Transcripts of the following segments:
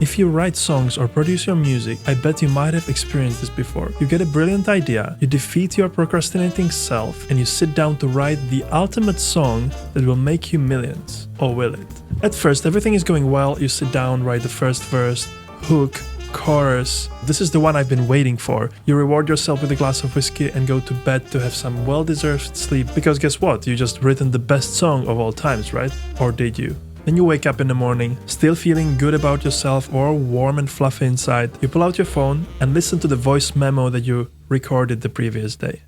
If you write songs or produce your music, I bet you might have experienced this before. You get a brilliant idea, you defeat your procrastinating self, and you sit down to write the ultimate song that will make you millions. Or will it? At first, everything is going well, you sit down, write the first verse, hook, chorus. This is the one I've been waiting for. You reward yourself with a glass of whiskey and go to bed to have some well-deserved sleep, because guess what? You just written the best song of all times, right? Or did you? Then you wake up in the morning, still feeling good about yourself or warm and fluffy inside. You pull out your phone and listen to the voice memo that you recorded the previous day.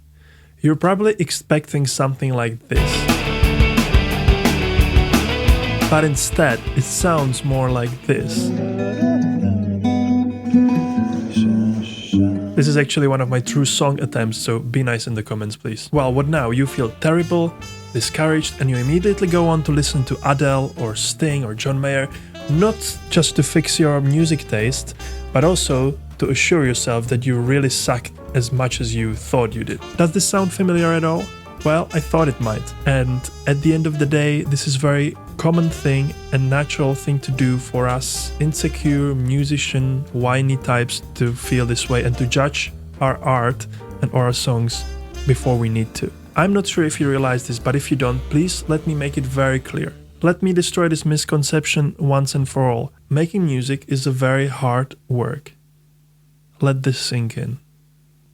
You're probably expecting something like this. But instead, it sounds more like this. This is actually one of my true song attempts, so be nice in the comments, please. Well, what now? You feel terrible, discouraged, and you immediately go on to listen to Adele or Sting or John Mayer, not just to fix your music taste, but also to assure yourself that you really sucked as much as you thought you did. Does this sound familiar at all? Well, I thought it might. And at the end of the day, this is very common thing and natural thing to do for us insecure musician whiny types to feel this way and to judge our art and our songs before we need to. I'm not sure if you realize this, but if you don't, please let me make it very clear. Let me destroy this misconception once and for all. Making music is a very hard work. Let this sink in.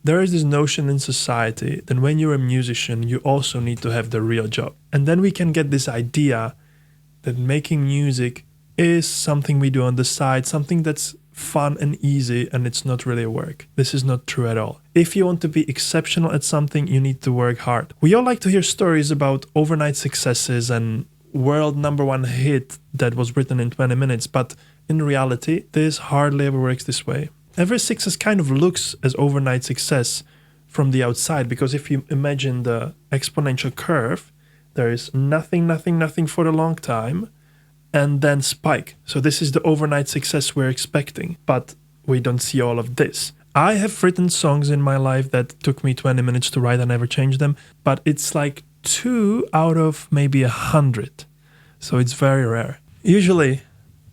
There is this notion in society that when you're a musician, you also need to have the real job. And then we can get this idea that making music is something we do on the side, something that's fun and easy, and it's not really work. This is not true at all. If you want to be exceptional at something, you need to work hard. We all like to hear stories about overnight successes and world #1 hit that was written in 20 minutes, but in reality, this hardly ever works this way. Every success kind of looks as overnight success from the outside, because if you imagine the exponential curve, there is nothing for a long time, and then spike. So this is the overnight success we're expecting, but we don't see all of this. I have written songs in my life that took me 20 minutes to write. I never changed them, but it's like 2 out of maybe 100. So it's very rare. Usually,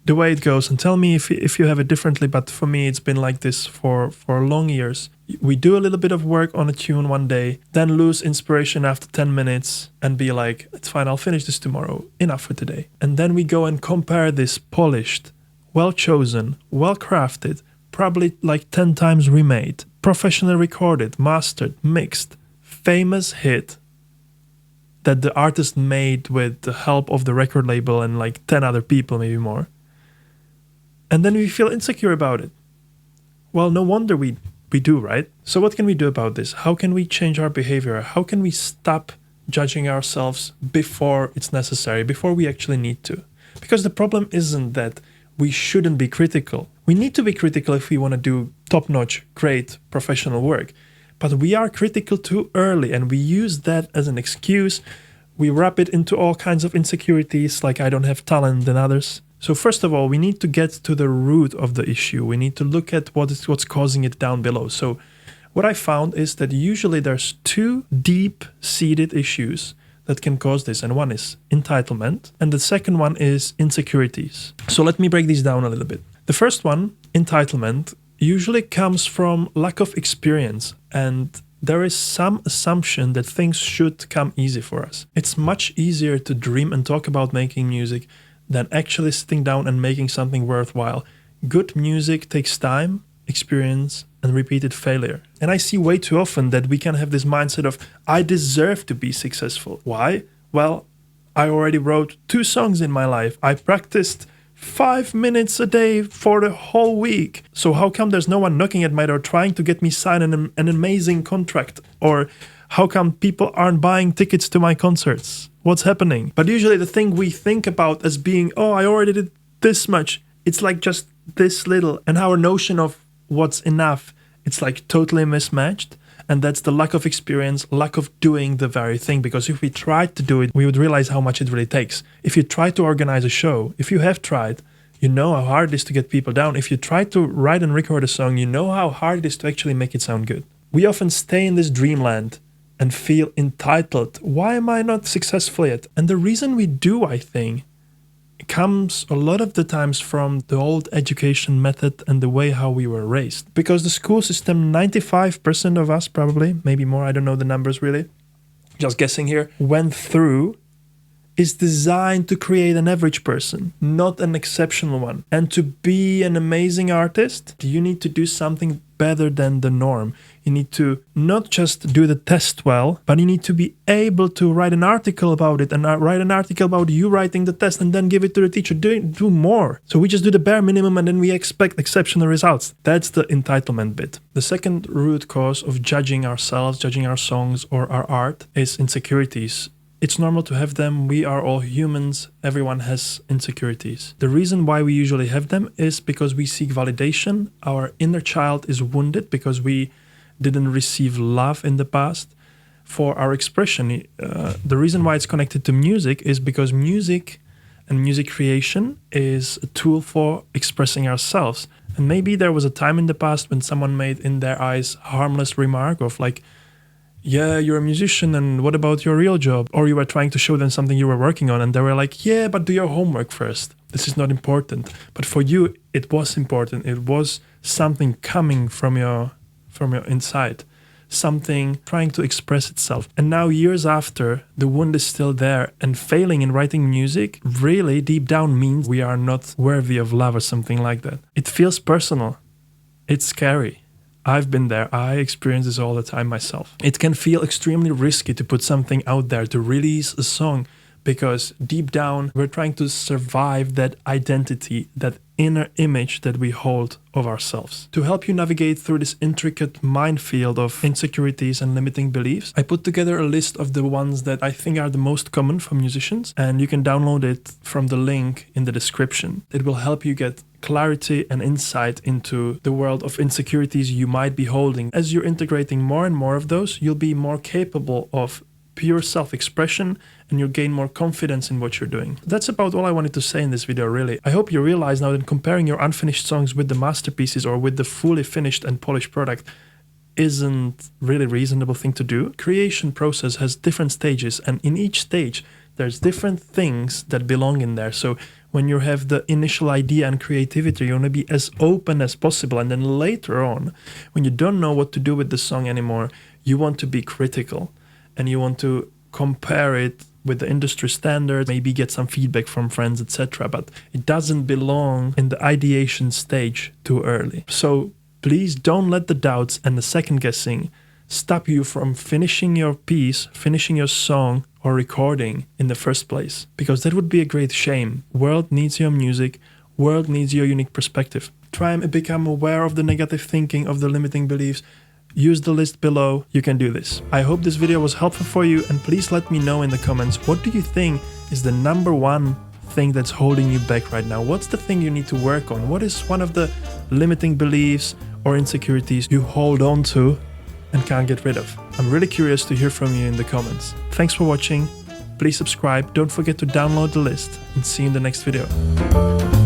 the way it goes, and tell me if you have it differently, but for me it's been like this for long years. We do a little bit of work on a tune one day, then lose inspiration after 10 minutes and be like, it's fine, I'll finish this tomorrow, enough for today. And then we go and compare this polished, well-chosen, well-crafted, probably like 10 times remade, professionally recorded, mastered, mixed, famous hit that the artist made with the help of the record label and like 10 other people, maybe more. And then we feel insecure about it. Well, no wonder we do, right? So what can we do about this? How can we change our behavior? How can we stop judging ourselves before it's necessary, before we actually need to? Because the problem isn't that we shouldn't be critical. We need to be critical if we want to do top-notch, great professional work. But we are critical too early, and we use that as an excuse. We wrap it into all kinds of insecurities, like I don't have talent than others. So first of all, we need to get to the root of the issue. We need to look at what's causing it down below. So what I found is that usually there's 2 deep-seated issues that can cause this. And one is entitlement, and the second one is insecurities. So let me break these down a little bit. The first one, entitlement, usually comes from lack of experience, and there is some assumption that things should come easy for us. It's much easier to dream and talk about making music than actually sitting down and making something worthwhile. Good music takes time, experience, and repeated failure. And I see way too often that we can have this mindset of, I deserve to be successful. Why? Well, I already wrote 2 songs in my life. I practiced 5 minutes a day for the whole week. So how come there's no one knocking at my door trying to get me sign an amazing contract? Or how come people aren't buying tickets to my concerts? What's happening? But usually the thing we think about as being, oh, I already did this much, it's like just this little. And our notion of what's enough, it's like totally mismatched. And that's the lack of experience, lack of doing the very thing. Because if we tried to do it, we would realize how much it really takes. If you try to organize a show, if you have tried, you know how hard it is to get people down. If you try to write and record a song, you know how hard it is to actually make it sound good. We often stay in this dreamland and feel entitled. Why am I not successful yet? And the reason we do, I think, comes a lot of the times from the old education method and the way how we were raised. Because the school system, 95% of us probably, maybe more, I don't know the numbers really, just guessing here, went through, is designed to create an average person, not an exceptional one. And to be an amazing artist, you need to do something better than the norm. You need to not just do the test well, but you need to be able to write an article about it and write an article about you writing the test and then give it to the teacher. Do more. So we just do the bare minimum and then we expect exceptional results. That's the entitlement bit. The second root cause of judging ourselves, judging our songs or our art is insecurities. It's normal to have them. We are all humans. Everyone has insecurities. The reason why we usually have them is because we seek validation. Our inner child is wounded because we didn't receive love in the past for our expression. The reason why it's connected to music is because music and music creation is a tool for expressing ourselves. And maybe there was a time in the past when someone made, in their eyes, a harmless remark of like, yeah, you're a musician and what about your real job? Or you were trying to show them something you were working on and they were like, yeah, but do your homework first. This is not important. But for you, it was important. It was something coming from your inside, something trying to express itself. And now years after, the wound is still there, and failing in writing music really deep down means we are not worthy of love or something like that. It feels personal. It's scary. I've been there. I experience this all the time myself. It can feel extremely risky to put something out there, to release a song, because deep down we're trying to survive that identity, that inner image that we hold of ourselves. To help you navigate through this intricate minefield of insecurities and limiting beliefs, I put together a list of the ones that I think are the most common for musicians, and you can download it from the link in the description. It will help you get clarity and insight into the world of insecurities you might be holding. As you're integrating more and more of those, you'll be more capable of pure self-expression and you'll gain more confidence in what you're doing. That's about all I wanted to say in this video, really. I hope you realize now that comparing your unfinished songs with the masterpieces or with the fully finished and polished product isn't really a reasonable thing to do. Creation process has different stages, and in each stage there's different things that belong in there. So when you have the initial idea and creativity, you want to be as open as possible, and then later on, when you don't know what to do with the song anymore, you want to be critical and you want to compare it with the industry standards, maybe get some feedback from friends, etc. But it doesn't belong in the ideation stage too early. So please don't let the doubts and the second guessing stop you from finishing your piece, finishing your song or recording in the first place, because that would be a great shame. World needs your music, world needs your unique perspective. Try and become aware of the negative thinking, of the limiting beliefs. Use the list below. You can do this. I hope this video was helpful for you, and please let me know in the comments, what do you think is the number one thing that's holding you back right now? What's the thing you need to work on? What is one of the limiting beliefs or insecurities you hold on to and can't get rid of? I'm really curious to hear from you in the comments. Thanks for watching. Please subscribe. Don't forget to download the list, and see you in the next video.